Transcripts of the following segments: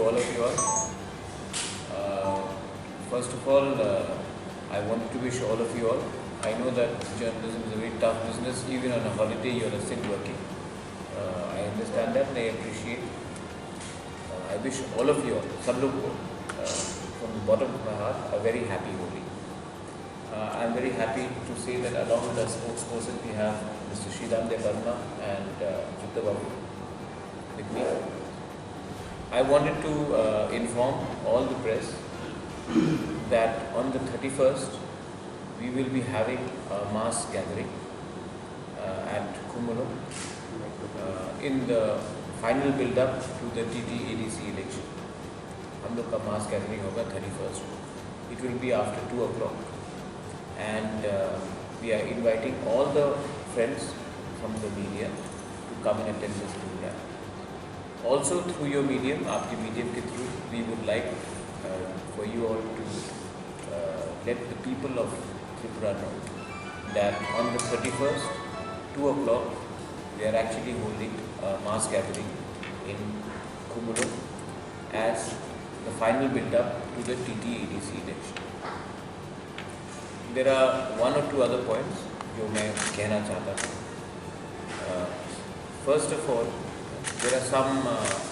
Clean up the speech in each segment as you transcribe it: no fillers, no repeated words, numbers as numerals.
all of you all. First of all, I wanted to wish all of you all. I know that journalism is a very tough business. Even on a holiday, you are still working. I understand that and I appreciate. I wish all of you all, सब लोग को, from the bottom of my heart, a very happy Holi. I am very happy to say that along with the spokesperson we have Mr. Sridham Devarma and Jutta Babu with me. I wanted to inform all the press that on the 31st we will be having a mass gathering at Kumulum in the final build-up to the TT-ADC election. हम लोग का mass gathering होगा 31st. It will be after 2 o'clock. And we are inviting all the friends from the media to come and attend this program. Also through your medium, आपके medium के through, we would like for you all to let the people of Tripura know that on the 31st, 2 o'clock, we are actually holding a mass gathering in Kumulum as the final build-up to the TT-ADC election. There are one or two other points जो मैं कहना चाहता था. First of all, there are some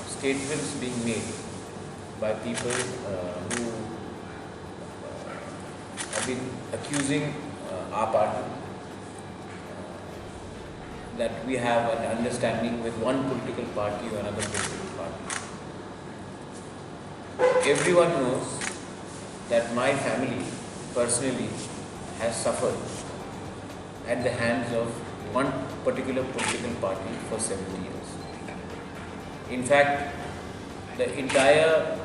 statements being made by people who have been accusing our party that we have an understanding with one political party or another political party. Everyone knows that my family personally has suffered at the hands of one particular political party for 70 years. In fact, the entire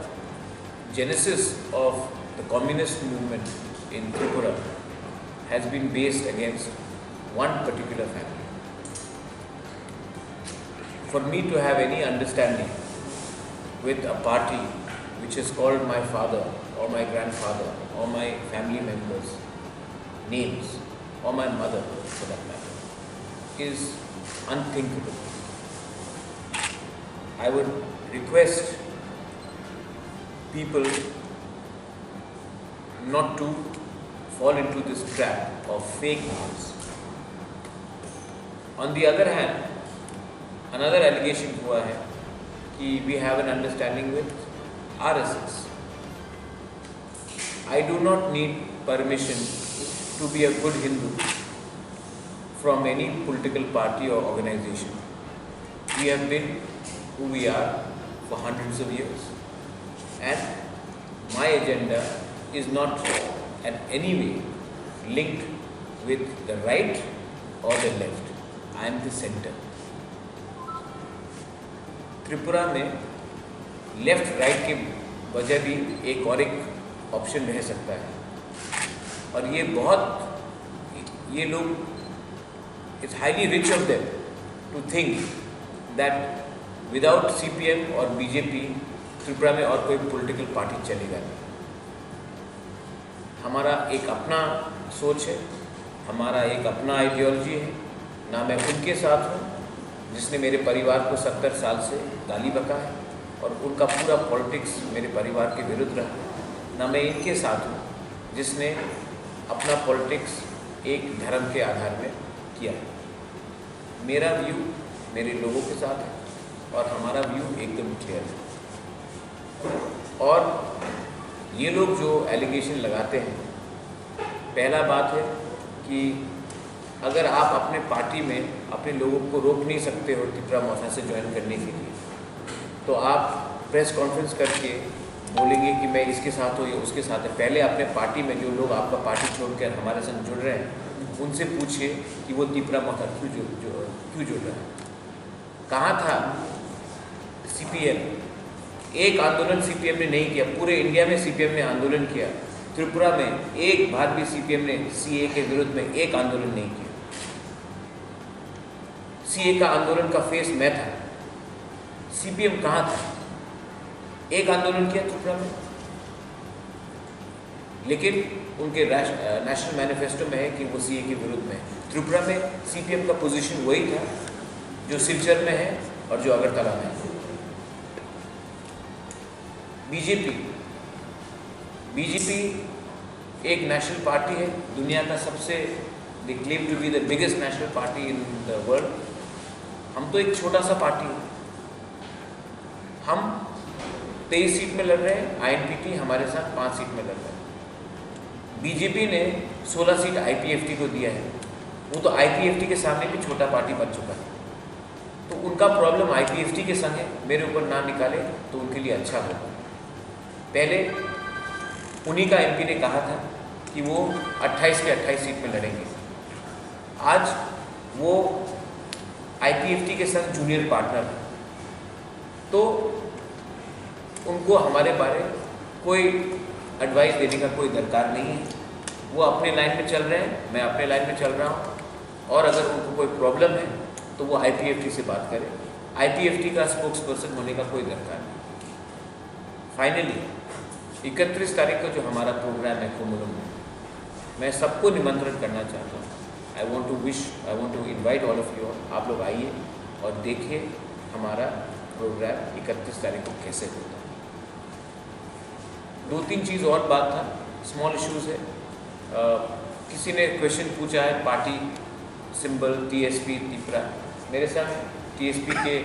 genesis of the communist movement in Tripura has been based against one particular family. For me to have any understanding with a party which is called my father or my grandfather or my family members' names, or my mother for that matter, is unthinkable. I would request people not to fall into this trap of fake news. On the other hand, another allegation हुआ है कि we have an understanding with RSS. I do not need permission to be a good Hindu from any political party or organization. We have been who we are for hundreds of years, and my agenda is not in any way linked with the right or the left. I am the center. Tripura में left right के वजह भी एक और एक option रह सकता है, और ये लोग, it's highly rich of them to think that without CPM और BJP त्रिपुरा में और कोई पॉलिटिकल पार्टी चलेगा नहीं. हमारा एक अपना सोच है, हमारा एक अपना आइडियोलॉजी है. ना मैं उनके साथ हूँ जिसने मेरे परिवार को 70 साल से गाली बका है और उनका पूरा पॉलिटिक्स मेरे परिवार के विरुद्ध रहा. ना मैं इनके साथ हूँ जिसने अपना पॉलिटिक्स एक धर्म के आधार में किया है. मेरा व्यू मेरे लोगों के साथ है और हमारा व्यू एकदम क्लियर है. और ये लोग जो एलिगेशन लगाते हैं, पहला बात है कि अगर आप अपने पार्टी में अपने लोगों को रोक नहीं सकते हो त्रिपुरा मौसा से ज्वाइन करने के लिए, तो आप प्रेस कॉन्फ्रेंस करके बोलेंगे कि मैं इसके साथ हूँ या उसके साथ है. पहले अपने पार्टी में जो लोग आपका पार्टी छोड़कर हमारे साथ जुड़ रहे हैं उनसे पूछिए कि वो त्रिपुरा मौसा क्यों जुड़ रहा है. कहाँ था CPM? एक आंदोलन CPM ने नहीं किया. पूरे इंडिया में CPM ने आंदोलन किया. त्रिपुरा में एक बार भी CPM ने CA के विरुद्ध में एक आंदोलन नहीं किया. CA का आंदोलन का फेस मैं था. CPM कहाँ था? एक आंदोलन किया त्रिपुरा में, लेकिन उनके नेशनल मैनिफेस्टो में है कि वो CA के विरुद्ध में. त्रिपुरा में CPM का पोजीशन वही था जो सिलचर में है और जो अगरतला में है. बीजेपी एक नेशनल पार्टी है, दुनिया का सबसे, they claim to be the biggest national party in the world. हम तो एक छोटा सा पार्टी है। हम 23 सीट में लड़ रहे हैं, आईएनपीटी हमारे साथ 5 सीट में लड़ रहे हैं। बीजेपी ने 16 सीट आईपीएफटी को दिया है, वो तो आईपीएफटी के सामने भी छोटा पार्टी बन चुका है। तो उनका प्रॉब्लम आईपीएफटी के संग है, मेरे ऊपर ना निकाले तो उनके लिए अच्छा होगा। पहले उन्हीं का एमपी ने कहा था कि वो 28 के 28 सीट में लड़ेंगे। आज वो आईपीएफटी के संग जूनियर पार्टनर है, तो उनको हमारे बारे कोई एडवाइस देने का कोई दरकार नहीं है। वो अपने लाइन में चल रहे हैं, मैं अपने लाइन में चल रहा हूँ, और अगर उनको कोई प्रॉब्लम है तो वो आईपीएफटी से बात करें। आईपीएफटी का स्पोक्स पर्सन होने का कोई दरकार नहीं। फाइनली 31 तारीख को जो हमारा प्रोग्राम है कुमुलम में, मैं सबको निमंत्रण करना चाहता हूँ। I want to invite all of you. आप लोग आइए और देखिए हमारा प्रोग्राम 31 तारीख को कैसे होता है। 2-3 चीज़ और बात था, स्मॉल इश्यूज़ है। किसी ने क्वेश्चन पूछा है पार्टी सिंबल टीएसपी तिपरा। मेरे साथ टीएसपी के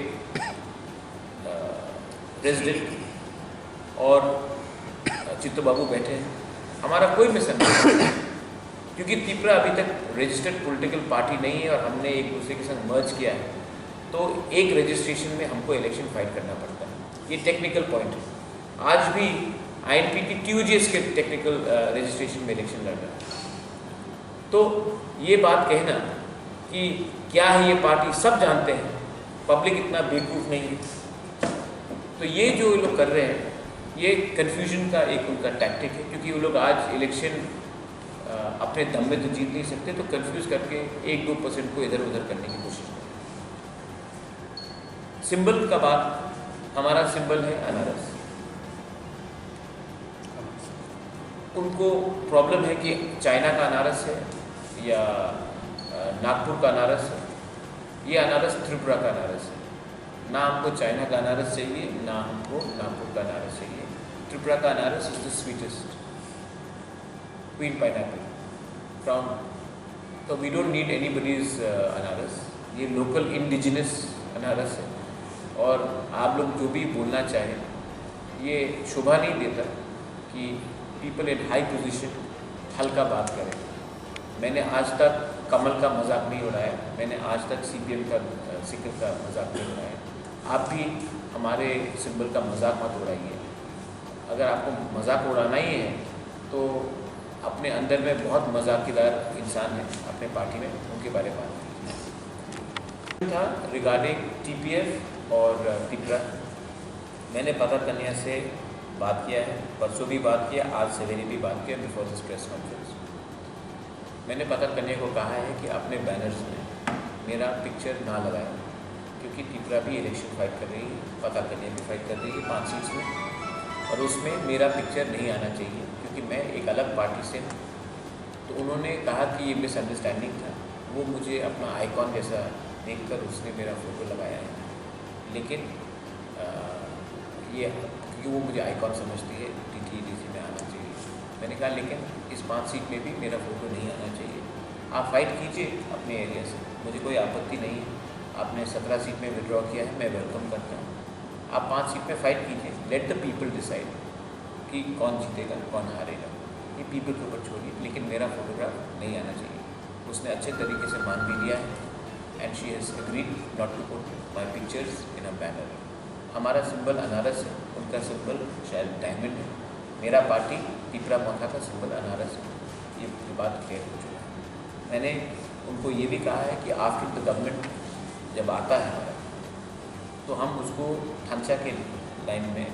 प्रेसिडेंट और चित्तो बाबू बैठे हैं। हमारा कोई मिशन नहीं, क्योंकि तिपरा अभी तक रजिस्टर्ड पॉलिटिकल पार्टी नहीं है और हमने एक दूसरे के साथ मर्ज किया है, तो एक रजिस्ट्रेशन में हमको इलेक्शन फाइट करना पड़ता है। ये टेक्निकल पॉइंट है। आज भी आईएनपीटी टीयूजीएस के टेक्निकल रजिस्ट्रेशन में इलेक्शन लड़ रहा है। तो ये बात कहना कि क्या है ये पार्टी, सब जानते हैं, पब्लिक इतना बेवकूफ़ नहीं है। तो ये जो लोग कर रहे हैं, ये कन्फ्यूजन का एक उनका टैक्टिक है, क्योंकि वो लोग आज इलेक्शन अपने दम में तो जीत नहीं सकते, तो कंफ्यूज करके 1-2% को इधर उधर करने की कोशिश करते हैं। सिंबल का बात, हमारा सिंबल है अनारस। उनको प्रॉब्लम है कि चाइना का अनारस है या नागपुर का अनारस है। ये अनारस त्रिपुरा का अनारस है। ना हमको चाइना का अनारस चाहिए, ना हमको नागपुर का अनारस चाहिए। त्रिपुरा का अनारस is the sweetest, queen pineapple from, तो वी डोंट नीड एनीबडीज अनारस। ये लोकल इंडिजिनस अनारस है, और आप लोग जो भी बोलना चाहें, ये शोभा नहीं देता कि पीपल इन हाई पोजीशन हल्का बात करें। मैंने आज तक कमल का मजाक नहीं उड़ाया, मैंने आज तक सीपीएम का सिक्कर का मजाक नहीं उड़ाया। आप भी हमारे सिंबल का मजाक मत उड़ाइए। अगर आपको मजाक उड़ाना ही है तो अपने अंदर में बहुत मजाकीदार इंसान है अपने पार्टी में, उनके बारे में बात कीजिए। था रिगार्डिंग टीपीएफ और तिपरा, मैंने पता कन्या से बात किया है, परसों भी बात किया, आज सवेरे भी बात किया बिफोर दिस प्रेस कॉन्फ्रेंस। मैंने पता कन्या को कहा है कि अपने बैनर्स में मेरा पिक्चर ना लगाएं, क्योंकि तिपरा भी इलेक्शन फाइट कर रही है, पता कन्या भी फाइट कर रही है 5 सीट्स में, और उसमें मेरा पिक्चर नहीं आना चाहिए क्योंकि मैं एक अलग पार्टी से हूँ। तो उन्होंने कहा कि ये मिसअंडरस्टैंडिंग था। वो मुझे अपना आइकॉन जैसा देखकर उसने मेरा फ़ोटो लगाया है, लेकिन ये क्योंकि वो मुझे आइकॉन समझती है, टीटीडीसी में आना चाहिए। मैंने कहा लेकिन इस 5 सीट में भी मेरा फ़ोटो नहीं आना चाहिए। आप फाइट कीजिए अपने एरिया से, मुझे कोई आपत्ति नहीं है। आपने 17 सीट में विड्रॉ किया है, मैं वेलकम करता हूँ। आप 5 सीट में फाइट कीजिए, लेट द पीपल डिसाइड कि कौन जीतेगा कौन हारेगा, ये पीपल के ऊपर छोड़िए, लेकिन मेरा फोटोग्राफ नहीं आना चाहिए। उसने अच्छे तरीके से मान भी लिया है and she has agreed not to put my pictures in a banner. हमारा सिंबल अनारस है, उनका सिंबल शायद डायमंड है। मेरा पार्टी तिपरा मोथा का सिंबल अनारस है। ये बात क्लियर हो चुका है। मैंने उनको ये भी कहा है कि आफ्टर द गवर्नमेंट जब आता है हमारा, तो हम उसको ढांचा के लाइन में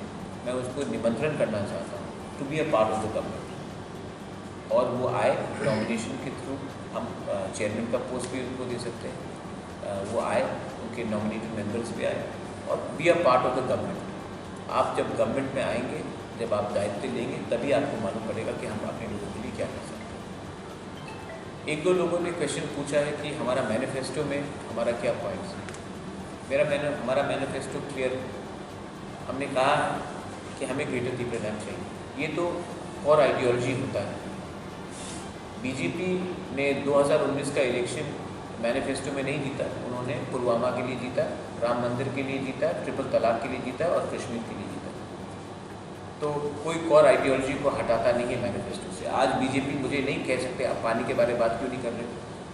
मैं उसको निमंत्रण करना चाहता हूँ to be a part of the government, और वो आए नॉमिनेशन के थ्रू। हम चेयरमैन का पोस्ट भी उनको दे सकते हैं, वो आए, उनके नॉमिनेटेड मेंबर्स भी आए और B a part of the government. आप जब गवर्नमेंट में आएंगे, जब आप दायित्व लेंगे, तभी आपको मालूम पड़ेगा कि हम अपने लोगों के लिए क्या कर सकते हैं। 1-2 लोगों ने क्वेश्चन पूछा है कि हमारा मैनिफेस्टो में हमारा क्या पॉइंट्स है। हमारा मैनिफेस्टो क्लियर है। हमने कहा कि हमें ग्रेटर त्रिपुरा चाहिए। ये तो और आइडियोलॉजी होता है। बीजेपी ने 2019 का इलेक्शन मैनिफेस्टो में नहीं जीता, उन्होंने पुलवामा के लिए जीता, राम मंदिर के लिए जीता, ट्रिपल तलाक के लिए जीता और कश्मीर के लिए जीता। तो कोई और आइडियोलॉजी को हटाता नहीं है मैनिफेस्टो से। आज बीजेपी मुझे नहीं कह सकते आप पानी के बारे में बात क्यों नहीं कर रहे हो।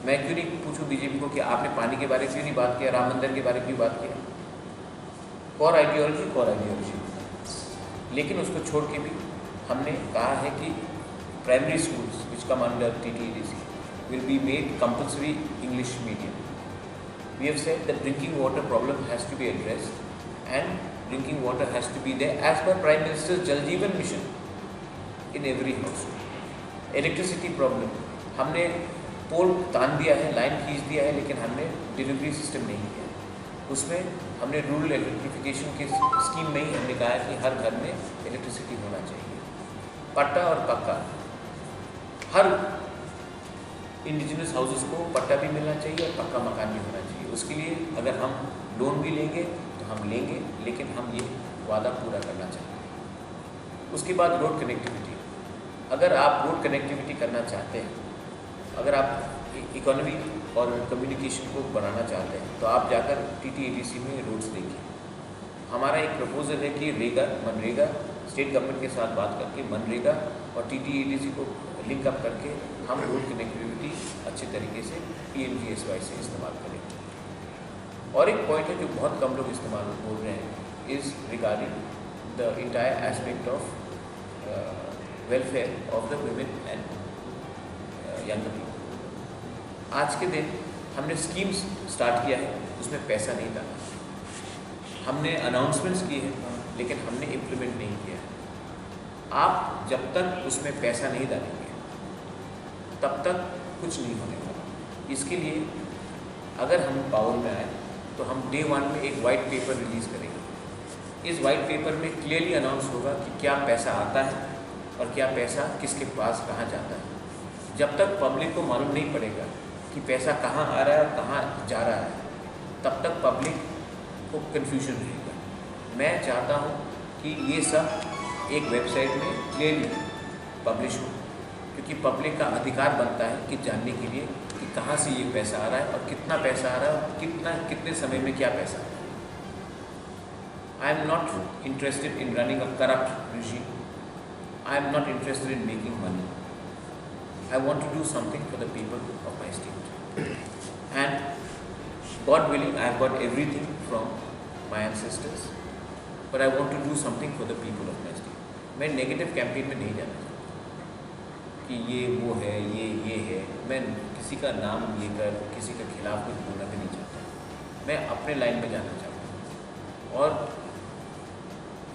मैं क्यों नहीं पूछूं बीजेपी को कि आपने पानी के बारे में क्यों नहीं बात किया, राम मंदिर के बारे में क्यों बात किया। Core ideology. लेकिन उसको छोड़ के भी हमने कहा है कि primary schools which come under TTEDC will be made compulsory English medium. We have said that drinking water problem has to be addressed and drinking water has to be there as per Prime Minister's Jal Jeevan Mission in every household. Electricity problem, हमने पोल तान दिया है, line खींच दिया है, लेकिन हमने delivery system नहीं किया। उसमें हमने रूरल इलेक्ट्रिफिकेशन की स्कीम में ही हमने कहा है कि हर घर में इलेक्ट्रिसिटी होना चाहिए। पट्टा और पक्का, हर इंडिजिनस हाउसेस को पट्टा भी मिलना चाहिए और पक्का मकान भी होना चाहिए। उसके लिए अगर हम लोन भी लेंगे तो हम लेंगे, लेकिन हम ये वादा पूरा करना चाहिए। उसके बाद रोड कनेक्टिविटी, अगर आप रोड कनेक्टिविटी करना चाहते हैं, अगर आप इकोनॉमी और कम्युनिकेशन को बढ़ाना चाहते हैं तो आप जाकर TTEDC में रोड्स देखिए। हमारा एक प्रपोजल है कि मनरेगा स्टेट गवर्नमेंट के साथ बात करके मनरेगा और TTEDC को लिंक अप करके हम रोड कनेक्टिविटी अच्छे तरीके से PMGSY से इस्तेमाल करें। और एक पॉइंट है जो बहुत कम लोग इस्तेमाल बोल रहे हैं, is regarding the entire aspect of welfare of the women and young people. आज के दिन हमने स्कीम्स स्टार्ट किया है, उसमें पैसा नहीं डाला। हमने अनाउंसमेंट्स किए हैं लेकिन हमने इम्प्लीमेंट नहीं किया है। आप जब तक उसमें पैसा नहीं डालेंगे तब तक कुछ नहीं होने वाला। इसके लिए अगर हम पावर में आए तो हम Day 1 में एक वाइट पेपर रिलीज़ करेंगे। इस वाइट पेपर में क्लियरली अनाउंस होगा कि क्या पैसा आता है और क्या पैसा किसके पास कहाँ जाता है। जब तक पब्लिक को मालूम नहीं पड़ेगा कि पैसा कहाँ आ रहा है और कहाँ जा रहा है, तब तक पब्लिक को कन्फ्यूजन रहेगा। मैं चाहता हूँ कि ये सब एक वेबसाइट में क्लियरली पब्लिश हो, क्योंकि पब्लिक का अधिकार बनता है कि जानने के लिए कि कहाँ से ये पैसा आ रहा है और कितना पैसा आ रहा है और कितने समय में क्या पैसा आ रहा है। I am not interested in running a corrupt regime. I am not interested in making money. I want to do something for the people of my state. And God willing, I have got everything from my ancestors, but I want to do something for the people of my state. मैं negative campaign में नहीं जाना चाहता कि ये वो है, ये है। मैं किसी का नाम लेकर किसी के खिलाफ कुछ बोलना भी नहीं चाहता। मैं अपने लाइन में जाना चाहता हूँ। और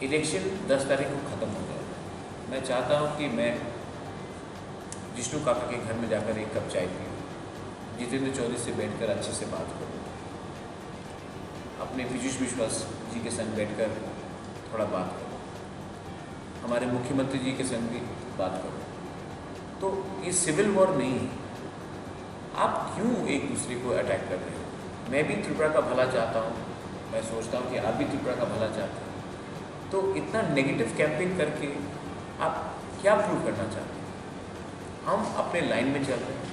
इलेक्शन 10 तारीख को ख़त्म हो जाएगा। मैं चाहता हूँ कि मैं जिष्णु काका के घर में जाकर एक कप चाय पीऊँ, जितेंद्र चौधरी से बैठकर अच्छे से बात करूँ, अपने पीयूष विश्वास जी के संग बैठकर थोड़ा बात करूँ, हमारे मुख्यमंत्री जी के संग भी बात करूँ। तो ये सिविल वॉर नहीं है। आप क्यों एक दूसरे को अटैक कर रहे हो? मैं भी त्रिपुरा का भला चाहता हूँ, मैं सोचता हूँ कि आप भी त्रिपुरा का भला चाहते हैं। तो इतना नेगेटिव कैंपेन करके आप क्या प्रूव करना चाहते हैं? हम अपने लाइन में चल रहे हैं,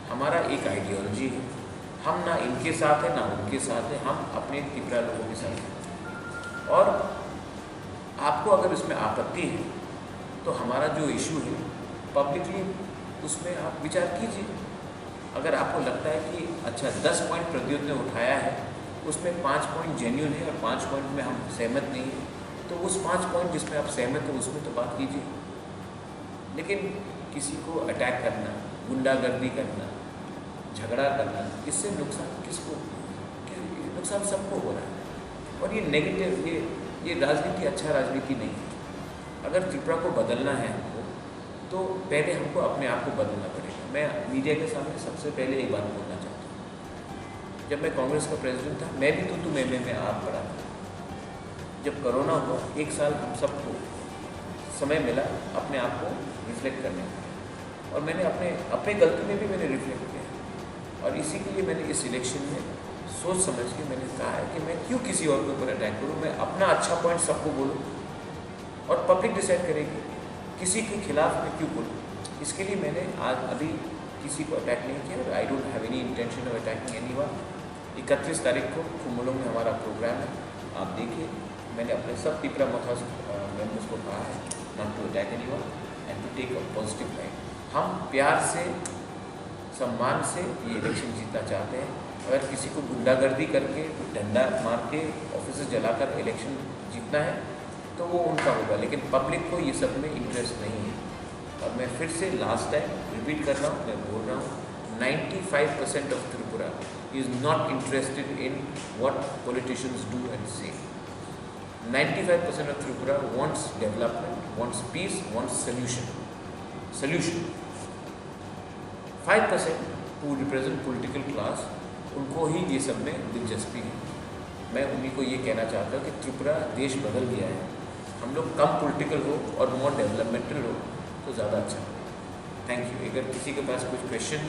हमारा एक आइडियोलॉजी है, हम ना इनके साथ हैं ना उनके साथ हैं, हम अपने त्रिपुरा लोगों के साथ हैं। और आपको अगर इसमें आपत्ति है तो हमारा जो इशू है पब्लिकली उसमें आप विचार कीजिए। अगर आपको लगता है कि अच्छा 10 पॉइंट प्रद्युत ने उठाया है, उसमें 5 पॉइंट जेन्युइन है और 5 पॉइंट में हम सहमत नहीं हैं, तो उस 5 पॉइंट जिसमें आप सहमत हो उसमें तो बात कीजिए। लेकिन किसी को अटैक करना, गुंडागर्दी करना, झगड़ा करना, इससे नुकसान किसको? नुकसान सबको हो रहा है। और ये नेगेटिव, ये राजनीति अच्छा राजनीति नहीं है। अगर त्रिपुरा को बदलना है हमको, तो पहले हमको अपने आप को बदलना पड़ेगा। मैं मीडिया के सामने सबसे पहले एक बात बोलना चाहता हूँ। जब मैं कांग्रेस का प्रेसिडेंट था, मैं भी तो में आप पढ़ा था। जब कोरोना हुआ, 1 साल हम सबको समय मिला अपने आप को रिफ्लेक्ट करने का, और मैंने अपने गलती में भी मैंने रिफ्लेक्ट किया। और इसी के लिए मैंने इस इलेक्शन में सोच समझ के मैंने कहा है कि मैं क्यों किसी और के ऊपर अटैक करूँ, मैं अपना अच्छा पॉइंट सबको बोलूँ। और पब्लिक डिसाइड करेगी किसी के खिलाफ मैं क्यों बोलूँ। इसके लिए मैंने आज अभी किसी को अटैक नहीं किया। I don't have any intention of attacking anyone. 31 तारीख को कुमुलुंग में हमारा प्रोग्राम है, आप देखिए। मैंने अपने सब तिपरा मथास मेंबर्स को कहा है not to attack anyone and to take a positive line. हम प्यार से, सम्मान से ये इलेक्शन जीतना चाहते हैं। अगर किसी को गुंडागर्दी करके, डंडा मार के, ऑफिस जलाकर इलेक्शन जीतना है तो वो उनका होगा, लेकिन पब्लिक को ये सब में इंटरेस्ट नहीं है। और मैं फिर से लास्ट टाइम रिपीट कर रहा हूँ, मैं बोल रहा हूँ, 95% of Tripura is not interested in what politicians do and से। 95% of Tripura wants development, wants peace, wants solution. 5% who represent political class, उनको ही ये सब में दिलचस्पी है। मैं उन्हीं को ये कहना चाहता हूँ कि त्रिपुरा देश बदल गया है। हम लोग कम पॉलिटिकल हो और मोर डेवलपमेंटल हो तो ज़्यादा अच्छा हो। Thank you. अगर किसी के पास कुछ क्वेश्चन,